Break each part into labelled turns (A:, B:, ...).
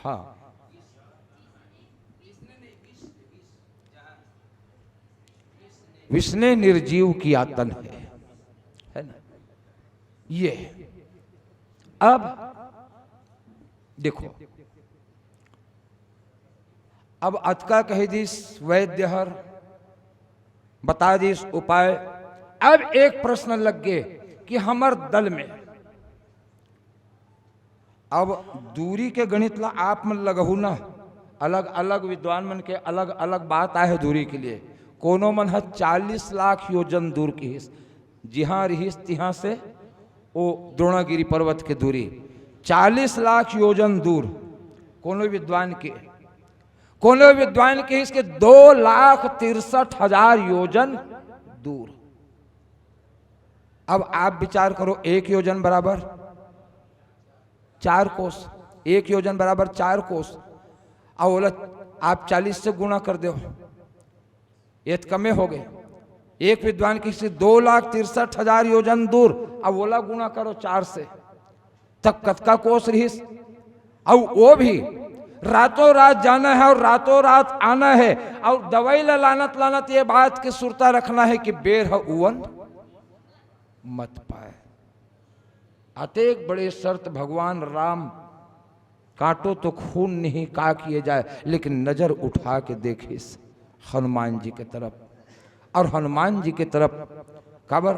A: हाँ, विष्णे निर्जीव किया तन है ना। ये अब देखो, अब अतका कह दीस वैद्य हर बता दीस उपाय। अब एक प्रश्न लग गए कि हमर दल में अब दूरी के गणित ला आप मन लगहू ना, अलग अलग विद्वान मन के अलग अलग बात आए है दूरी के लिए। कोनो मन है 40 लाख योजन दूर की हिस, जिहां रहीस तिहां से वो द्रोणागिरी पर्वत के दूरी 40 लाख योजन दूर। कोनो विद्वान के इसके 2,63,000 योजन दूर। अब आप विचार करो, 1 योजन बराबर 4 कोस, 1 योजन बराबर 4 कोस। अब बोला आप 40 से गुणा कर दो, ये तो कमे हो गए। एक विद्वान की 2,63,000 योजन दूर, अब बोला गुणा करो 4 से, तब कतका कोस रहीस। अब वो भी रातों रात जाना है और रातों रात आना है, और दवाई लानत लानत ये बात की सुरता रखना है कि बेर उवन मत पाए। अतेक बड़े शर्त भगवान राम, काटो तो खून नहीं का किए जाए, लेकिन नजर उठा के देखिस हनुमान जी के तरफ। और हनुमान जी के तरफ काबर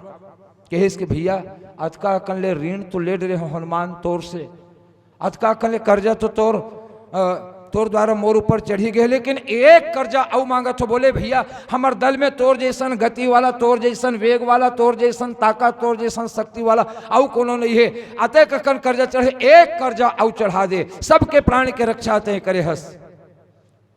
A: कहिस कि भैया अतका कन ऋण तो ले रहे हो हनुमान तोर से, अतका कन कर्जा तो तोर द्वारा मोर ऊपर चढ़ी गए, लेकिन एक कर्जा औ मांगा तो बोले भैया हमार दल में तोर जैसन गति वाला, तोर जैसन वेग वाला, तोर जैसन ताकत, तोर जैसन शक्ति वाला औ कोनो नहीं है। अतः कन कर्जा चढ़े, एक कर्जा औ चढ़ा दे, सबके प्राण के रक्षा ते करे हस।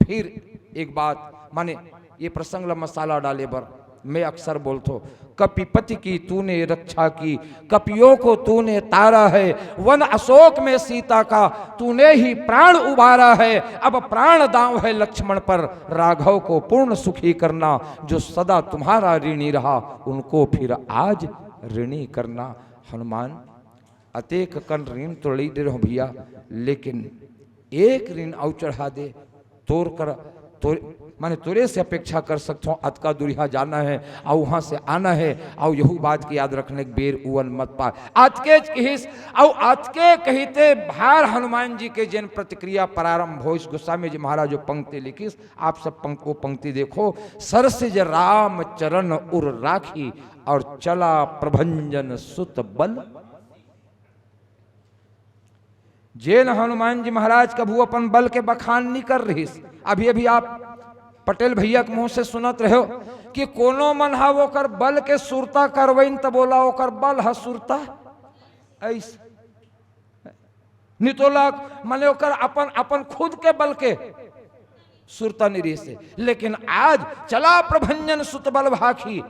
A: फिर एक बात माने ये प्रसंग ला मसाला डाले बर मैं अक्सर बोलतो, कपिपति की तूने रक्षा की, कपियों को तूने तारा है, वन अशोक में सीता का तूने ही प्राण उबारा है। अब प्राण दांव है लक्ष्मण पर, राघव को पूर्ण सुखी करना, जो सदा तुम्हारा ऋणी रहा उनको फिर आज ऋणी करना। हनुमान अतेक कन ऋण तो ले दे रहो भैया, लेकिन एक ऋण और चढ़ा दे, तोड़ कर माने तोरे से अपेक्षा कर सकता हूँ, अतका दूरिया जाना है और वहां से आना है, और यही बात की याद रखने के बेर उवन मत पाए। आज के कहिस और आज के कहते भार हनुमान जी के जन प्रतिक्रिया प्रारंभ हो। इस गोस्वामी जी महाराज जो पंक्ति लिखिस, आप सब वो पंक्ति देखो। सरसिज राम चरण उर राखी, और चला प्रभंजन सुत बल। जैन हनुमान जी महाराज कभू अपन बल के बखान नहीं कर रही। अभी अभी आप पटेल भैया के मुंह से सुनत रहे हो कि कोनो मन हा ओकर बल के सुरता करवैन, तब बोला ओकर बल हा सुरता ऐसे नितोला माने ओकर अपन अपन खुद के बल के सुरता नहीं से। लेकिन आज चला प्रभंजन सुत बल भाखी,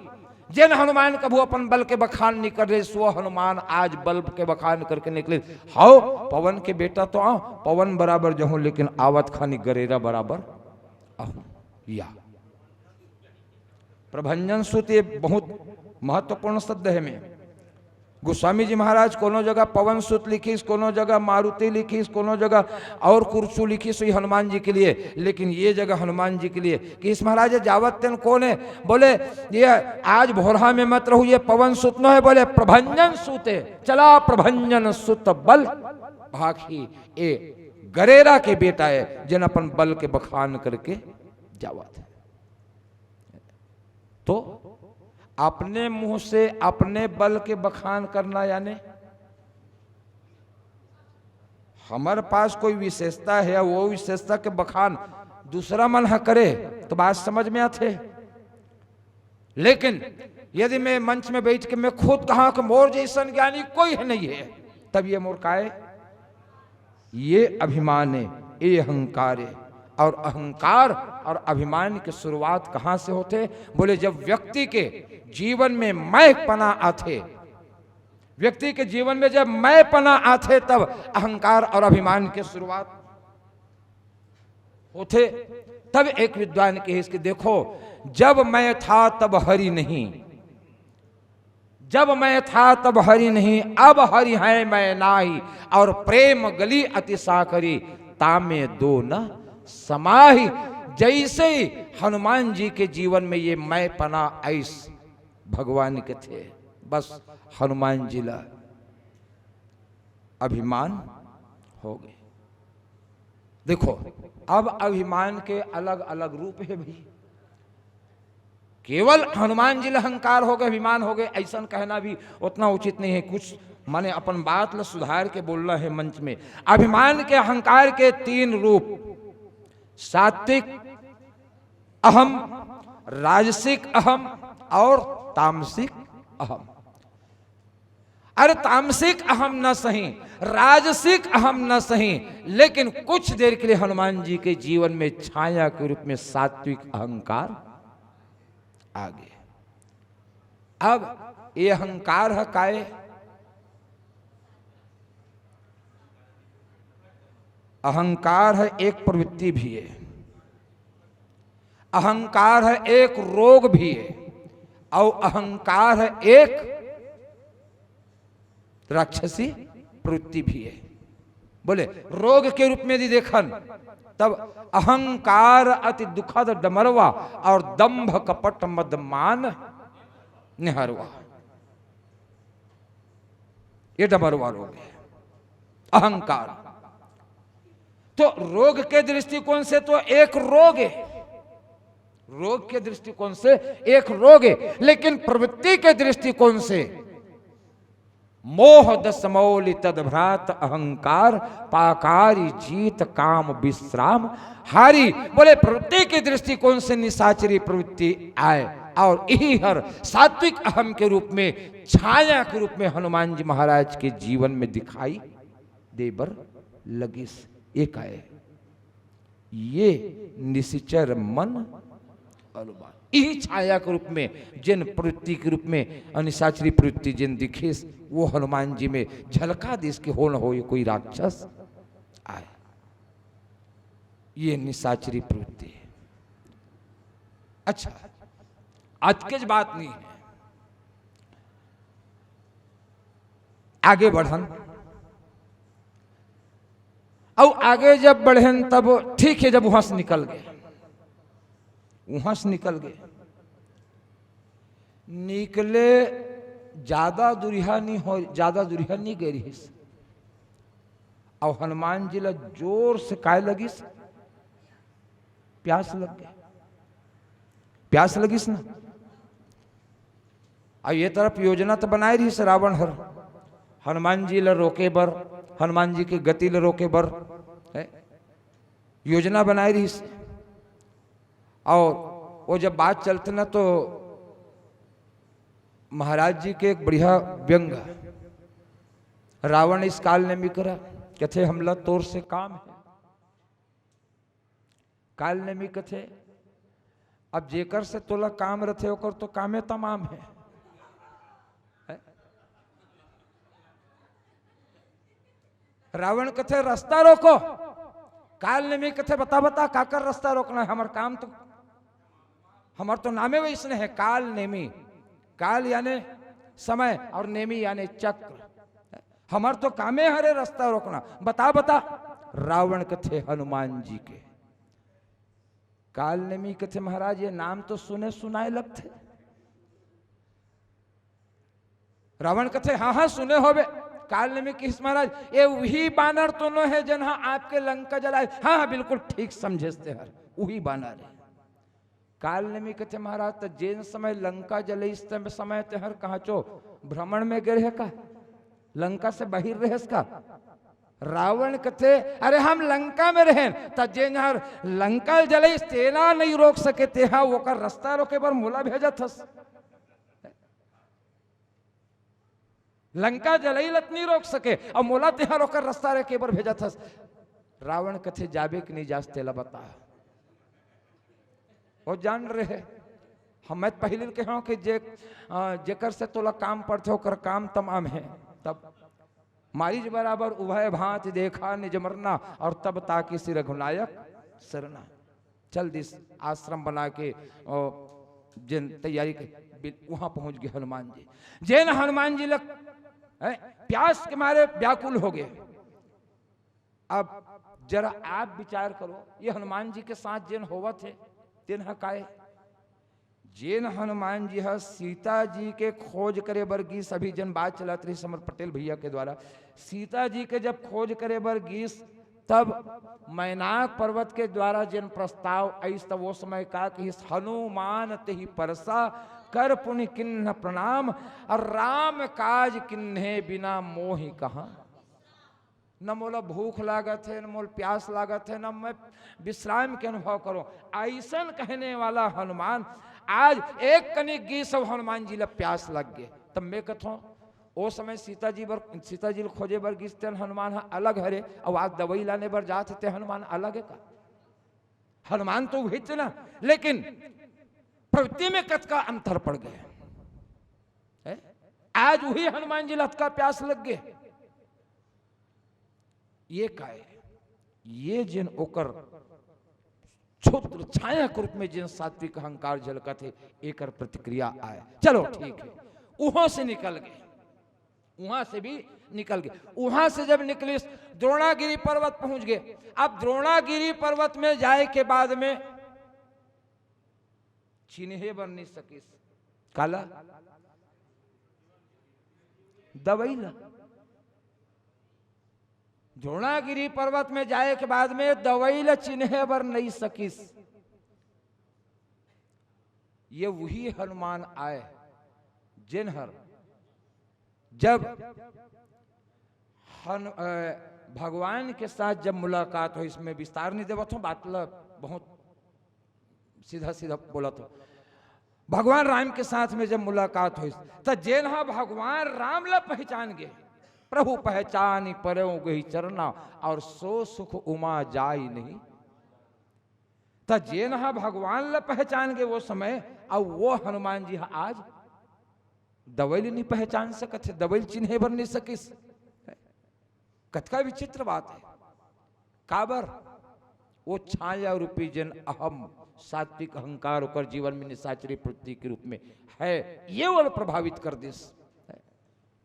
A: जैन हनुमान कभू अपन बल के बखान नहीं कर रहे, सो हनुमान आज बल के बखान करके निकले। हाओ पवन के बेटा तो आओ, पवन बराबर जहूं, लेकिन आवत खानी गरेरा बराबर आहू। या प्रभंजन सुत ये बहुत महत्वपूर्ण शब्द है। में गोस्वामी जी महाराज कोनो जगह पवन सुत लिखी, कोनो जगह मारुति लिखी, कोनो जगह और कुरसु लिखी सोई हनुमान जी के लिए, लेकिन ये जगह हनुमान जी के लिए कि इस महाराज जावत तेन कौन है, बोले ये आज भोरहा में मत रहू, ये पवन सुत न है, बोले प्रभंजन सुते, चला प्रभंजन सुत बल भाखी। ए गरेरा के बेटा है जिन अपन बल के बखान करके जावत है। तो अपने मुंह से अपने बल के बखान करना, यानी हमारे पास कोई विशेषता है, वो विशेषता के बखान दूसरा मन है करे तो बात समझ में आते। लेकिन यदि मैं मंच में बैठ के मैं खुद कहा कि मोर जैसन ज्ञानी कोई है नहीं है, तब ये मोर का है, ये अभिमान है, ये अहंकार है। और अहंकार और अभिमान की शुरुआत कहां से होते? बोले जब व्यक्ति के जीवन में मैं पना आते, व्यक्ति के जीवन में जब मैं पना आते, तब अहंकार और अभिमान की शुरुआत होते। तब एक विद्वान के इसके देखो, जब मैं था तब हरि नहीं, जब मैं था तब हरि नहीं, अब हरि है मैं नाही, और प्रेम गली अति साकरी, तामे दो न समाही। जैसे ही हनुमान जी के जीवन में ये मैं पना ऐस भगवान के थे, बस हनुमान जी ला अभिमान हो गए। देखो अब अभिमान के अलग अलग रूप है भाई। केवल हनुमान जी अहंकार हो गए, अभिमान हो गए, ऐसा कहना भी उतना उचित नहीं है। कुछ माने अपन बात ला सुधार के बोलना है मंच में। अभिमान के अहंकार के तीन रूप, सात्विक अहम, राजसिक अहम और तामसिक अहम। अरे तामसिक अहम न सही, राजसिक अहम न सही, लेकिन कुछ देर के लिए हनुमान जी के जीवन में छाया के रूप में सात्विक अहंकार आ गया। अब ये अहंकार है काय? अहंकार है एक प्रवृत्ति भी है, अहंकार है एक रोग भी है, और अहंकार है एक राक्षसी प्रवृत्ति भी है। बोले रोग के रूप में यदि देखन तब अहंकार अति दुखद डमरवा और दंभ कपट मदमान निहरवा, ये डमरवा रोग है अहंकार। तो रोग के दृष्टिकोण से तो एक रोग है, रोग के दृष्टिकोण से एक रोग है, लेकिन प्रवृत्ति के दृष्टिकोण से मोह दसमौलि तदभ्रात अहंकार पाकारी जीत काम विश्राम हारी। बोले प्रवृत्ति के दृष्टिकोण से निशाचरी प्रवृत्ति आए और यही हर सात्विक अहम के रूप में छाया के रूप में हनुमान जी महाराज के जीवन में दिखाई देबर लगी। एक आए ये निश्चर मन अनुमान, यही छाया के रूप में जिन प्रवृत्ति के रूप में अनिशाचरी प्रवृत्ति जिन दिखे वो हनुमान जी में झलका दे इसके हो न हो ये कोई राक्षस आए, ये निशाचरी प्रवृत्ति है। अच्छा आज के बात नहीं है, आगे बढ़न और आगे जब बढ़न तब ठीक है, जब वहां से निकल गए, वहां से निकल गए, निकले ज्यादा दुरिहा नहीं हो, ज्यादा दुरिहा नहीं गई रही। और हनुमान जी ला जोर से काय लगिस, प्यास लग गई, प्यास लगिस ना। और ये तरफ योजना तो बनाई रही से रावण हर हनुमान जी ला रोके बर, हनुमान जी की गति ला रोके बर योजना बनाई रही से। और वो जब बात चलते ना तो महाराज जी के एक बढ़िया व्यंग, रावण इस काल ने भी करा कथे हमला तोर से काम है, काल ने भी कथे अब जेकर से तोला काम रथे ओकर तो कामे तमाम है। रावण कथे रास्ता रोको, काल ने भी कथे बता बता काकर रास्ता रोकना है, हमार काम तो हमार तो नामे वैसने है काल नेमी, काल यानी समय और नेमी यानी चक्र, हमार तो कामे हरे रास्ता रोकना, बता बता। रावण कथे हनुमान जी के, काल नेमी कथे महाराज ये नाम तो सुने सुनाए लगते। रावण कथे हाँ हाँ सुने होबे। काल नेमी किस महाराज ये वही बानर तो न है जन हाँ आपके लंका जलाए, हाँ हाँ बिल्कुल ठीक समझेते हर वही बानर है। काल नेमी कथे महाराज तो जैन समय लंका जले इस समय तेहर कहा चो भ्रमण में गिर है का, लंका से बाहर रहे का। रावण कथे अरे हम लंका में रहे त जैन हर लंका जले तेना नहीं रोक सके तेहा वो कर रास्ता रोके पर मोला भेजा थस, लंका जलैलत नहीं रोक सके और मोला तेहा रोकर रास्ता रोके पर भेजा थस। रावण कथे जाबे कि नहीं जास तेला बता, वो जान रहे हम पहले के हाँ कि जेकर से तोला काम पड़ते होकर काम तमाम है। तब मारिज बराबर उभय भांति देखा निज मरना और तब ताकि सिर रघुनायक सरना। चल दिस आश्रम बना के और जिन तैयारी के वहां पहुंच गए हनुमान जी। जैन हनुमान जी लग प्यास के मारे व्याकुल हो गए, अब जरा आप विचार करो, ये हनुमान जी के साथ जिन होवा थे तिन हकाए जिन हनुमान जी है सीता जी के खोज करे बर गीस, अभी जन बात चलत रही समर पटेल भैया के द्वारा, सीता जी के जब खोज करे बर गीस तब मैनाक पर्वत के द्वारा जिन प्रस्ताव ऐस तब वो समय का कि हनुमान ते परसा कर पुण्य किन्ह प्रणाम और राम काज किन्हे बिना मोहि कहा। न मोला भूख लागत है, न मोल प्यास लागत है, न मैं विश्राम के अनुभव करो, ऐसन कहने वाला हनुमान आज एक कनिक गी सब हनुमान जी ला प्यास लग गए। तब मैं कथो ओ समय सीता जी खोजे बर गिसते हनुमान अलग हरे, और आज दवाई लाने बर जाते थे हनुमान अलग है का। हनुमान तो वही थे ना, लेकिन प्रवृत्ति में कत का अंतर पड़ गया। आज वही हनुमान जी लत का प्यास लग गए। ये का है, ये जिन ओकर क्षुद्र छाया के रूप में जिन सात्विक अहंकार झलकत है, एक प्रतिक्रिया आए। चलो ठीक है, वहां से निकल गए, वहां से भी निकल गए। वहां से जब निकले द्रोणागिरी पर्वत पहुंच गए। अब द्रोणागिरी पर्वत में जाए के बाद में चिन्हे बन नहीं सकिस काला दवाई ला। द्रोणागिरी पर्वत में जाए के बाद में दवाई ला चिन्हे बर नहीं सकिस। ये वही हनुमान आए जिन्हर जब भगवान के साथ जब मुलाकात हो, इसमें विस्तार नहीं देवत हूं, बात बहुत सीधा सीधा बोला तो भगवान राम के साथ में जब मुलाकात हुई तो जेना भगवान राम ला पहचान गए, प्रभु पहचानी परो गई चरना और सो सुख उमा जाई नहीं। तो जेना भगवान ला पहचान गए वो समय, और वो हनुमान जी आज दवैल नहीं पहचान सकते, दवैल चिन्हे बर नहीं सकिस। कतका विचित्र बात है। काबर वो छाया रूपी जन अहम सात्विक अहंकार होकर जीवन में निशाचरी प्रवृत्ति के रूप में है, ये वो प्रभावित कर दिस।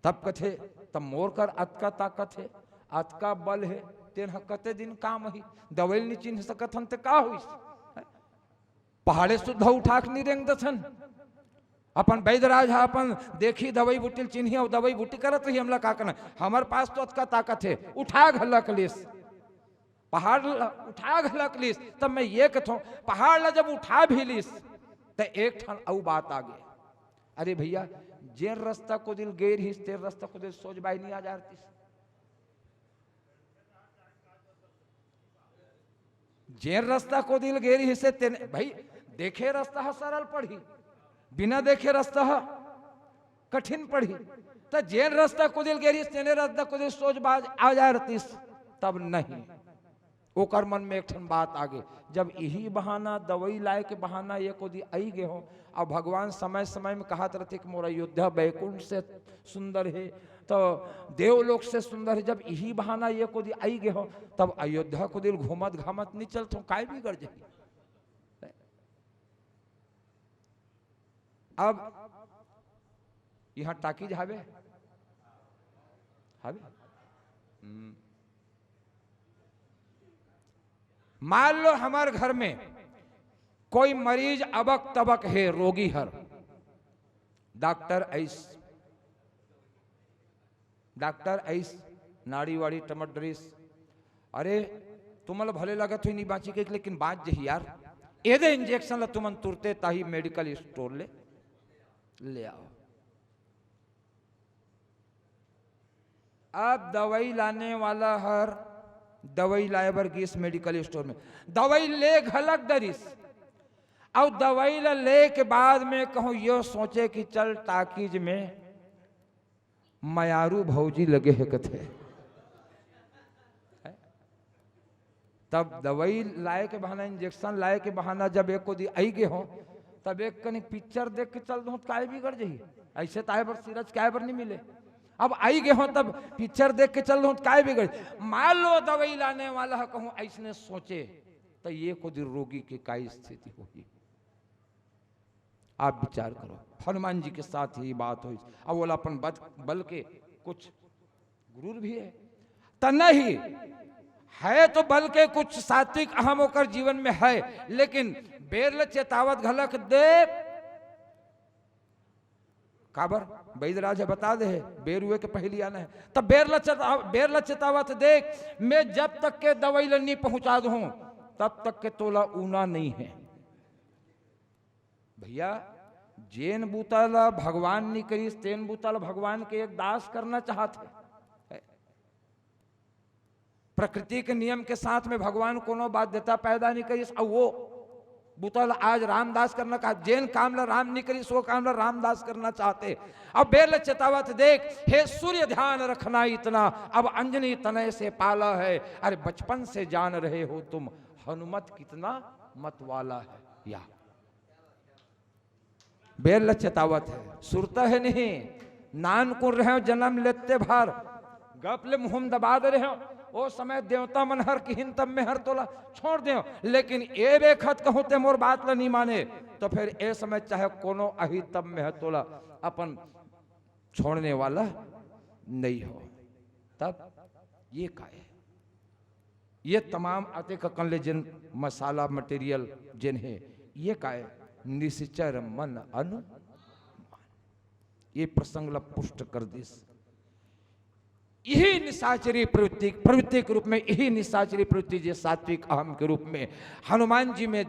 A: तब कथे तब मोर कर अतका ताकत है, अतका बल है, तेन कते दिन काम ही दवैल नहीं चिन्ह सकत हन ते का हुई। पहाड़े शुद्ध उठाक नहीं रेंग दथन, अपन वैदराज अपन देखी दवाई बुटिल चिन्ही और दवाई बुटी करत रही, हमला का करना, हमारे पास तो अतका ताकत है, उठा घलक लिस पहाड़ उठा घलक लिस। तब मैं ये कहता हूं पहाड़ ला जब उठा भी लिस तो एक ठन औ बात आ गई, अरे भैया जेर रास्ता को दिल गेर हिस तेर रास्ता को दिल सोच बाई नहीं आ जाती। जेर रास्ता को दिल गेर हिस्से तेने भाई देखे रास्ता है सरल पढ़ी, बिना देखे रास्ता है कठिन पढ़ी। तो जेन रास्ता को दिल गेर हिस तेने रास्ता को दिल सोच बाज आ जा रतीस। तब नहीं, ओकर मन में एक ठन बात आगे, जब यही बहाना दवाई लाए के बहाना ये को दी आई गए हो, और भगवान समय समय में कहा रहते कि मोर अयोध्या बैकुंठ से सुंदर है, तो देवलोक से सुंदर है, जब यही बहाना ये को दी आई गए हो, तब अयोध्या को दिल घूमत घामत नहीं चलते हो, काय बिगड़ जाए। अब यहां टाकीज हावे मान लो हमारे घर में कोई मरीज अबक तबक है, रोगी हर, डॉक्टर ऐस नाड़ी वाड़ी टमटरीस, अरे तुमल भले लगत हुई नहीं बाची के, लेकिन बात जही यार एदे इंजेक्शन ला तुमन तुरते ताही मेडिकल स्टोर ले आओ। अब दवाई लाने वाला हर दवाई लाए बर गिस मेडिकल स्टोर में, दवाई ले घलक दरिस, और दवाई ला ले के बाद में कहूं यो सोचे कि चल टाकीज में मयारू भौजी लगे है कथे। तब दवाई लाए के बहाना, इंजेक्शन लाए के बहाना जब एक को दी आई गए हो, तब एक कनी पिक्चर देख के चल दो काय बिगड़ जाइए, ऐसे ताए पर सीरज काय पर नहीं मिले। अब आई गए हो तब पिक्चर देख के चल रहा हूं काय बिगड़। मान लो दवाई लाने वाला है कहूं ऐसने सोचे तो ये खुद रोगी की काय स्थिति होगी। आप विचार करो, हनुमान जी के साथ ही बात हुई, अब बोला अपन बल के कुछ गुरूर भी है तो नहीं, है तो बल के कुछ सात्विक अहम होकर जीवन में है, लेकिन बेरल चेतावत घलक दे काबर बैदराज बता दे बेर हुए के पहली आना है, तब बेरल चेतावत देख मैं जब तक के दवाई नहीं पहुंचा दूं तब तक के तोला ऊना नहीं है। भैया जेन बूताला भगवान नहीं करी तेन बूताला भगवान के एक दास करना चाहते। प्रकृति के नियम के साथ में भगवान कोनो बाध्यता पैदा नहीं करी, अब वो बुतल आज रामदास करना कहा, जेन कामला राम नहीं करी सो कामला रामदास करना चाहते। अब बेरल चेतावत देख हे सूर्य ध्यान रखना इतना, अब अंजनी तनय से पाला है, अरे बचपन से जान रहे हो तुम हनुमत कितना मत वाला है। या बेरल चेतावत है, सुरता है नहीं नान कुर रहे हो जन्म लेते भार गपले मुहम दबा दे रहे हो, ओ समय देवता मन हर किहिन तब में हर तोला छोड़ दे, लेकिन ए बेखत कहूं ते मोर बात ला नहीं माने तो फिर ए समय चाहे कोनो अही तब में हर तोला अपन छोड़ने वाला नहीं हो। तब ये काहे ये तमाम आते का कन ले जिन मसाला मटेरियल जिन है ये काहे निश्चर मन अनुमान, ये प्रसंग ला पुष्ट कर दिस। यही निशाचरी प्रवृत्ति के रूप में, यही निशाचरी प्रवृत्ति जो सात्विक अहम के रूप में हनुमान जी में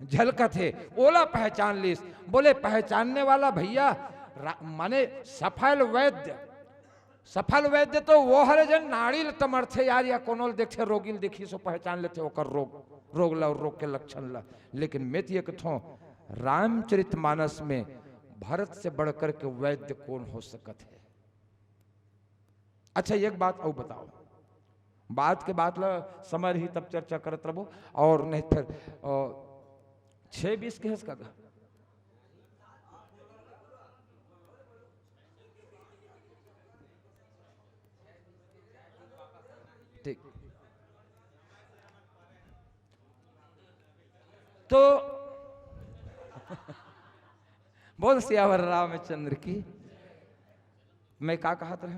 A: झलकत है। ओला पहचान लीस, बोले पहचानने वाला भैया माने सफल वैद्य तो वो हरे जन नाड़ी तमर्थे यार या कोनोल देखे रोगिल देखी सो पहचान लेते ओकर रोग ला और रोग के लक्षण ला। लेकिन मैं ये कथों रामचरितमानस में भरत से बढ़कर के वैद्य कौन हो सकत है। अच्छा एक बात और बताओ, बात के बाद ला समय ही तब चर्चा करत रहो और नहीं फिर 6:20 के हंस का ठीक। तो बोल सियावर रामचंद्र की। मैं क्या कहा था?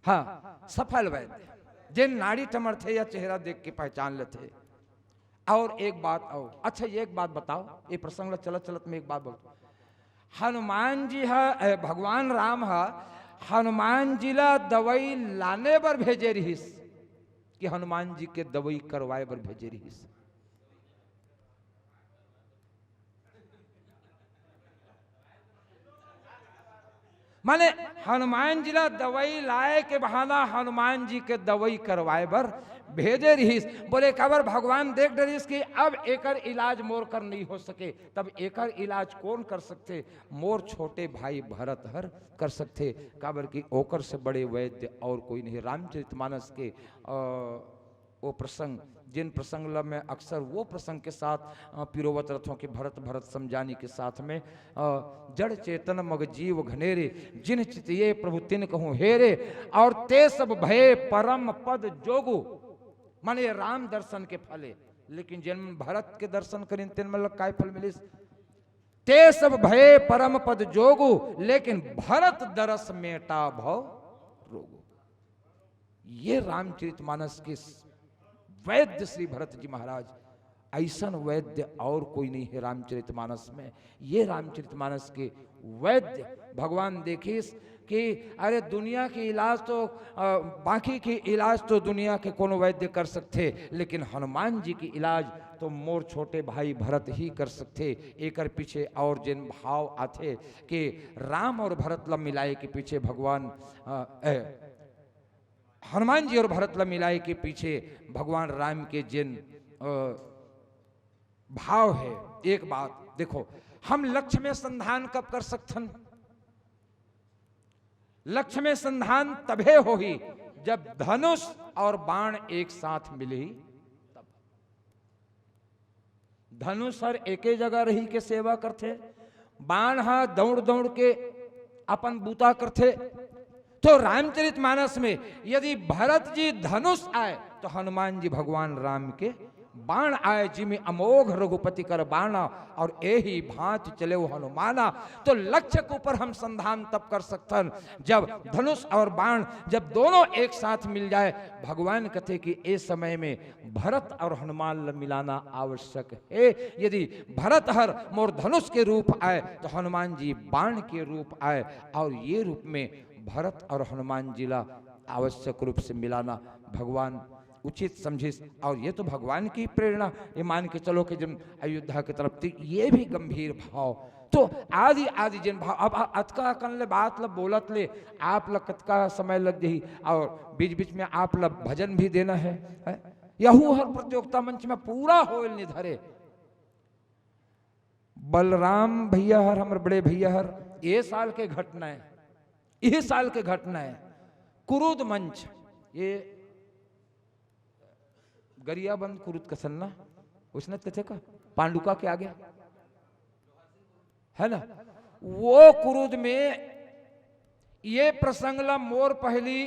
A: हाँ, सफल वैद्य जिन नाड़ी टमरथे या चेहरा देख के पहचान लेते। और एक बात और, अच्छा ये एक बात बताओ, ये प्रसंग चलत चलत में एक बात बोलता, हनुमान जी है भगवान राम है हनुमान जी ला दवाई लाने पर भेजे रहीस कि हनुमान जी के दवाई करवाए पर भेजे रहीस? माने हनुमान जी ला दवाई लाए के बहाना हनुमान जी के दवाई करवाए बर भेजे रहीस। बोले कबर भगवान देख डरीस कि अब एकर इलाज मोर कर नहीं हो सके, तब एकर इलाज कौन कर सकते? मोर छोटे भाई भरत हर कर सकते। काबर की ओकर से बड़े वैद्य और कोई नहीं। रामचरितमानस के वो प्रसंग, जिन प्रसंग में अक्सर वो प्रसंग के साथ पिरोवत रथों के भरत समझानी के साथ में जड़ चेतन मग जीव घनेरे जिन चितिये प्रभु तिन कहूं हेरे और ते सब भय परम पद जोगु, माने राम दर्शन के फले। लेकिन जिन भरत के दर्शन करें तिन मतलब काय फल मिलिस? ते सब भय परम पद जोगु, लेकिन भरत दरस मेटा भव रोगु। ये रामचरितमानस के वैद्य श्री भरत जी महाराज, ऐसन वैद्य और कोई नहीं है रामचरितमानस में। ये रामचरितमानस के वैद्य भगवान देखिस कि अरे दुनिया की इलाज तो बाकी की इलाज तो दुनिया के कोनो वैद्य कर सकते, लेकिन हनुमान जी की इलाज तो मोर छोटे भाई भरत ही कर सकते। एकर पीछे और जिन भाव आते कि राम और भरत ला मिलाए के पीछे भगवान हनुमान जी और भरत ला मिलाए के पीछे भगवान राम के जिन भाव है। एक बात देखो, हम लक्ष्य में संधान कब कर सकथन? लक्ष्य में संधान तभे हो ही जब धनुष और बाण एक साथ मिले ही तब। धनुष हर एके जगह रही के सेवा करते, बाण हा दौड़ दौड़ के अपन बूता करते। तो रामचरितमानस में यदि भरत जी धनुष आए तो हनुमान जी भगवान राम के बाण आए जिमी अमोघ रघुपति कर बाणा, और यही भांति चले वो हनुमाना। तो लक्ष्य के ऊपर हम संधान तब कर सकते जब धनुष और बाण जब दोनों एक साथ मिल जाए। भगवान कहते कि इस समय में भरत और हनुमान मिलाना आवश्यक है। यदि भरत हर मोर धनुष के रूप आए तो हनुमान जी बाण के रूप आए, और ये रूप में भरत और हनुमान जी ला आवश्यक रूप से मिलाना भगवान उचित समझिस। और ये तो भगवान की प्रेरणा, ये मान के चलो कि जब अयोध्या की तरफ थी, ये भी गंभीर भाव। तो आदि आदि जिन भाव अब अतका कन ले बात ल बोलत ले आप ल कतका समय लग गई, और बीच बीच में आप ल भजन भी देना है? यहू हर प्रतियोगिता मंच में पूरा होल निधरे। बलराम भैया हर हमर बड़े भैया हर ये साल के घटना है, ये साल के घटना है। कुरुद मंच, ये गरियाबंद कुरुद कसन्ना उसने कथे का पांडुका के आगे है ना, वो कुरुद में ये प्रसंग ला मोर पहली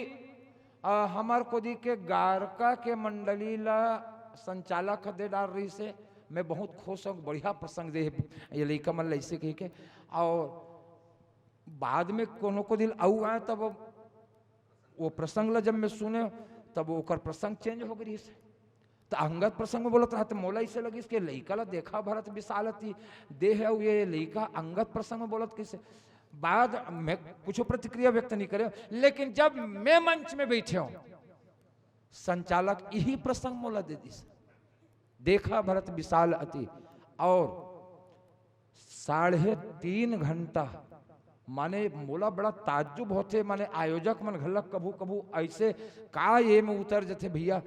A: हमार कोदी के गारका के मंडली ला संचालक दे डाल रही से मैं बहुत खुश हूँ। बढ़िया प्रसंग दे ये लड़का मन ऐसे कह के, और बाद में कोनो को दिल आऊ आए तब वो प्रसंग ला जब मैं सुने तब वो प्रसंग चेंज हो गई से। तो अंगत प्रसंग में बोलत रहा तो मोला इसे लगी इसके लड़का ला देखा भरत विशालती देह है, ये लड़का अंगत प्रसंग में बोलत कैसे। बाद में कुछ प्रतिक्रिया व्यक्त नहीं करे, लेकिन जब मैं मंच में बैठे हूं संचालक यही प्रसंग मोला दे दी, देखा भरत विशाल अति। और 3.5 घंटा माने मोला बड़ा ताज्जुब होते, माने आयोजक मन घलक कभू कभू ऐसे का ये में उतर जाते भैया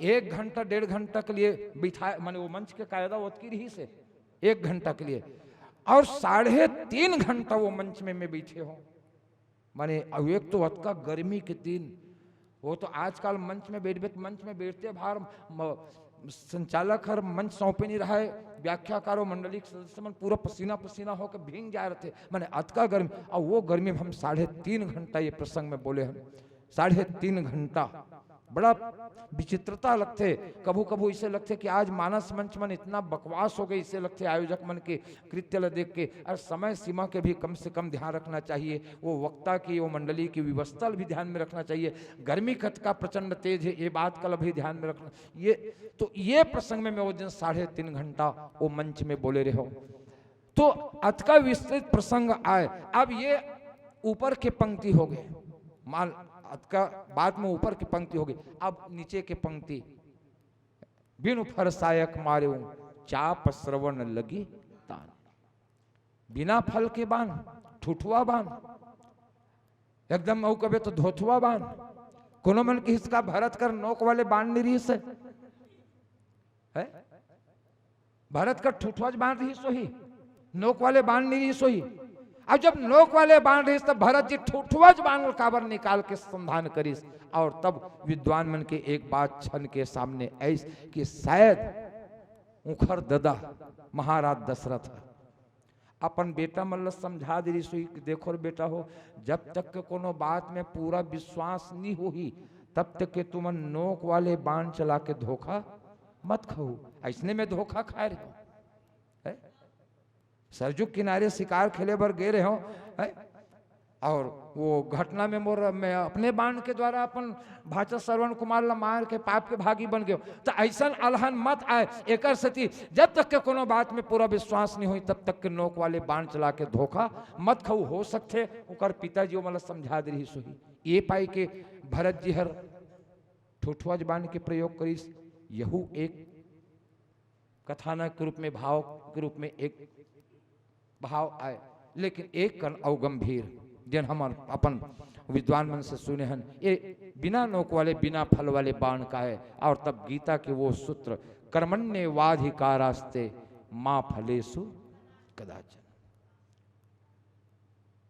A: 1 घंटा 1.5 घंटा के लिए बिठा, माने वो मंच के कायदा ओतकी रही से 1 घंटा के लिए, और 3.5 घंटा वो मंच में मैं बैठे हो। माने अब एक तो अतका गर्मी के दिन, वो तो आजकल मंच में मंच में बैठते भार संचालक हर मंच सौंपे नहीं रहा है, व्याख्याकारों मंडली के सदस्य मन पूरा पसीना पसीना होकर भींग जा रहे थे। मैंने अतका गर्मी, और वो गर्मी में हम 3.5 घंटा ये प्रसंग में बोले हम 3.5 घंटा। बड़ा विचित्रता लगते, कभू कभू इसे लगते कि आज मानस मंच मन इतना बकवास हो गई, इसे लगते आयोजक मन के कृत्य ल देख के। और समय सीमा के भी कम से कम ध्यान रखना चाहिए, वो वक्ता की वो मंडली की व्यवस्था भी ध्यान में रखना चाहिए। गर्मी खत का प्रचंड तेज है, ये बात का भी ध्यान में रखना। ये प्रसंग में मैं वो दिन 3.5 घंटा वो मंच में बोले रहे हो। तो अतका विस्तृत प्रसंग आए। अब ये ऊपर के पंक्ति हो गए, मान का बाद में ऊपर की पंक्ति होगी, अब नीचे की पंक्ति। बिनु फरसायक मारे चाप श्रवण लगी तान, बिना फल के बाण ठुठुआ बाण, एकदम औ कबे तो धोथुआ बाण। कोनो मन की हिस्सा भरत कर नोक वाले बाण नहीं है, भरत का ठुठुआ बाण रही सोही, नोक वाले बाण नहीं सोही। अब जब नोक वाले बाण रही तब भरत जी ठुठुआज बाण काबर निकाल के संधान करिस। और तब विद्वान मन के एक बात छन के सामने ऐस कि शायद उखर ददा महाराज दशरथ अपन बेटा मन समझा दे रही सोई, देखो बेटा हो, जब तक के कोनो बात में पूरा विश्वास नहीं होही तब तक के तुम नोक वाले बाण चला के धोखा मत खाओ। ऐसने में धोखा खा रहे हो, सरजू किनारे शिकार खेले बर गे रहे हो, और वो घटना में मैं अपने बाण के द्वारा अपन भाचा श्रवण कुमार ला मार के पाप के भागी बन गयो। तो ऐसा अलहन मत आए, एक सती जब तक के कोनो बात में पूरा विश्वास नहीं हुई तब तक के नोक वाले बाण चला के धोखा मत खाऊ। हो सकते उकर पिताजी मतलब समझा दे रही सोही, ये पाई के भरत जी हर ठुठुआज बाण के प्रयोग करीस। यहू एक कथानक के रूप में, भाव के रूप में एक भाव आए, लेकिन एक कन अवगंभीर जन हम अपन विद्वान मन से सुने हन, ये बिना नोक वाले बिना फल वाले बाण का है। और तब गीता के वो सूत्र कर्मण्य वाधिकारास्ते मां फलेसु कदाचन,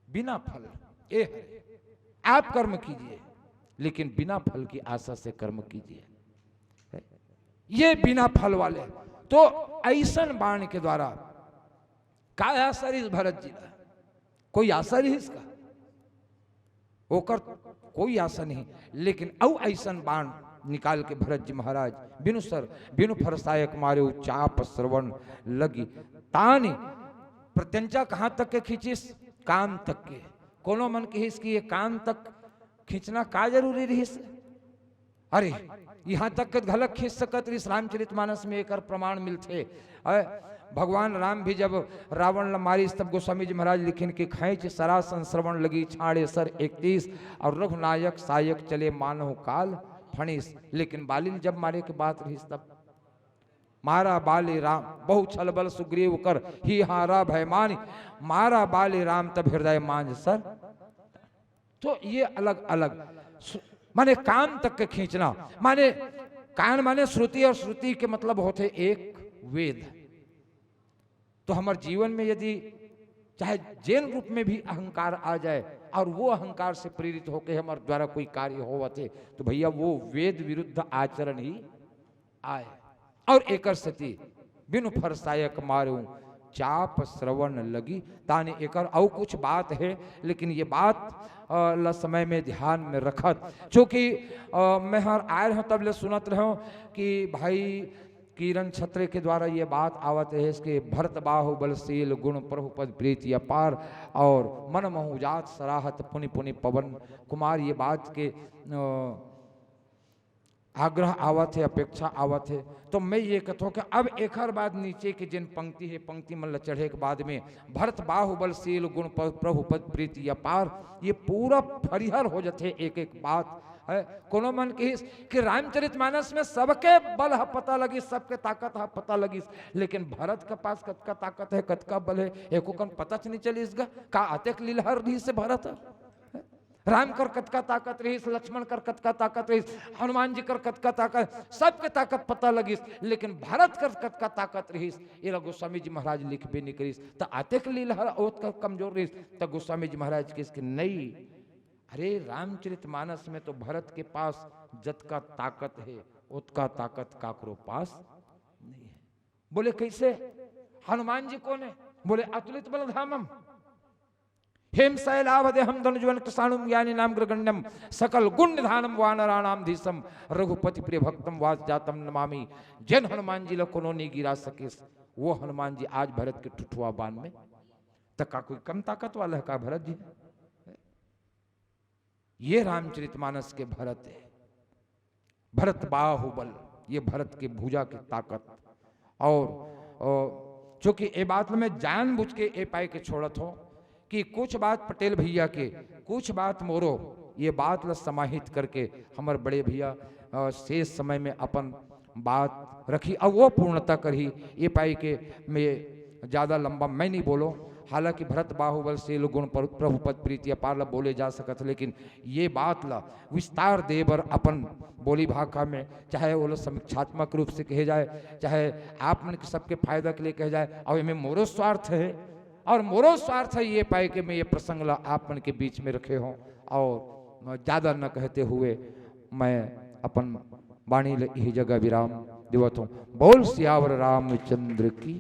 A: बिना फल ए आप कर्म कीजिए लेकिन बिना फल की आशा से कर्म कीजिए, ये बिना फल वाले। तो ऐसन बाण के द्वारा का आसर इस भरत जी का, कोई आसर ही इसका होकर कोई आशा नहीं, लेकिन औ ऐसन बाण निकाल के भरत जी महाराज बिनु सर बिनु फरसायक मारे चाप श्रवण लगी तानी। प्रत्यंचा कहां तक के खींचिस? कान तक के। कोनो मन के हिस की ये कान तक खींचना का जरूरी रही? अरे यहाँ तक के घलक खींच सकत रही। रामचरितमानस में एक प्रमाण मिलते। भगवान राम भी जब रावण मारी तब गोस्वामी जी महाराज लिखिन कि खैच सरासन श्रवण लगी छाड़े सर 31 और रघुनायक सायक चले मानव काल फणीस। लेकिन बालिल जब मारे के बात रही तब मारा बाले राम बहु छल बल सुग्रीव कर ही हारा भयमानी मारा बाले राम तब हृदय मांझ सर। तो ये अलग अलग माने कान तक के खींचना, माने कान माने श्रुति और श्रुति के मतलब होते एक वेद। तो हमारे जीवन में यदि चाहे जैन रूप में भी अहंकार आ जाए और वो अहंकार से प्रेरित होकर हमारे द्वारा कोई कार्य होवते तो भैया वो वेद विरुद्ध आचरण ही आए। और एकर सती बिनु फरसायक मारू चाप श्रवण लगी ताने एकर और कुछ बात है, लेकिन ये बात ल समय में ध्यान में रखत। चूंकि मैं हर आए हूँ तब ले सुनत रहो कि भाई किरण छत्रे के द्वारा ये बात आवत है इसके भरत बाहुबलशील गुण प्रभुपद प्रीति अपार और मन महुजात सराहत पुनि पुनि पवन कुमार। ये बात के आग्रह आवत है, अपेक्षा आवत है। तो मैं ये कहता हूँ कि अब एक हर बाद नीचे की जिन पंक्ति है पंक्ति मन चढ़े के बाद में भरत बाहुबलशील गुण प्रभुपद प्रीति अपार ये पूरा फरिहर हो जाते एक एक बात है। कोनो मन की कि रामचरितमानस में सबके बल है पता लगी, सबके ताकत है पता लगी, लेकिन भरत के पास कतका ताकत है कतका बल है एको कन पता नहीं चली इसका का अतेक लीलहर रही से भरत है। राम कर कतका ताकत रही, लक्ष्मण कर कतका ताकत रही, हनुमान जी कर कतका ताकत, सबके ताकत पता लगी, लेकिन भरत कर कतका ताकत रही ये गोस्वामी जी महाराज लिख भी नहीं करी। तो अतेक लीलहर ओत का कमजोर रही तो गोस्वामी जी महाराज किसके नहीं। अरे रामचरितमानस में तो भरत के पास जतका ताकत है उतका ताकत काकरो पास नहीं है। बोले कैसे? हनुमान जी कौन है? बोले अतुलित बलधामम हेम शैलावदे हम धनुजवन कृषाणुम ज्ञानी नाम ग्रगण्यम सकल गुण निधानम वानराणाम धीसम रघुपति प्रिय भक्तम वास जातम नमामि। जन हनुमान जी को नहीं गिरा सके वो हनुमान जी आज भरत के ठुठुआ बान में तक का कोई कम ताकत वाला है का भरत जी? ये रामचरितमानस के भरत है। भरत बाहुबल ये भरत के भुजा की ताकत। और चूंकि ये बात में जानबूझ के ए पाए के छोड़त हो कि कुछ बात पटेल भैया के कुछ बात मोरो ये बात ल समाहित करके हमारे बड़े भैया शेष समय में अपन बात रखी और वो पूर्णता करी। ये पाई के मैं ज़्यादा लंबा मैं नहीं बोलो, हालांकि भरत बाहुबल से गुण प्रभुपद प्रीति अपार बोले जा सकत, लेकिन ये बात ला विस्तार देवर अपन बोली भाषा में चाहे वो समीक्षात्मक रूप से कहे जाए चाहे आप मन के सबके फायदा के लिए कहे जाए और इनमें मोरो स्वार्थ है और मोरो स्वार्थ है ये पाए के मैं ये प्रसंग ला आप मन के बीच में रखे हों। और ज़्यादा न कहते हुए मैं अपन वाणी यही जगह विराम देवत हूँ। बोल सियावर रामचंद्र की।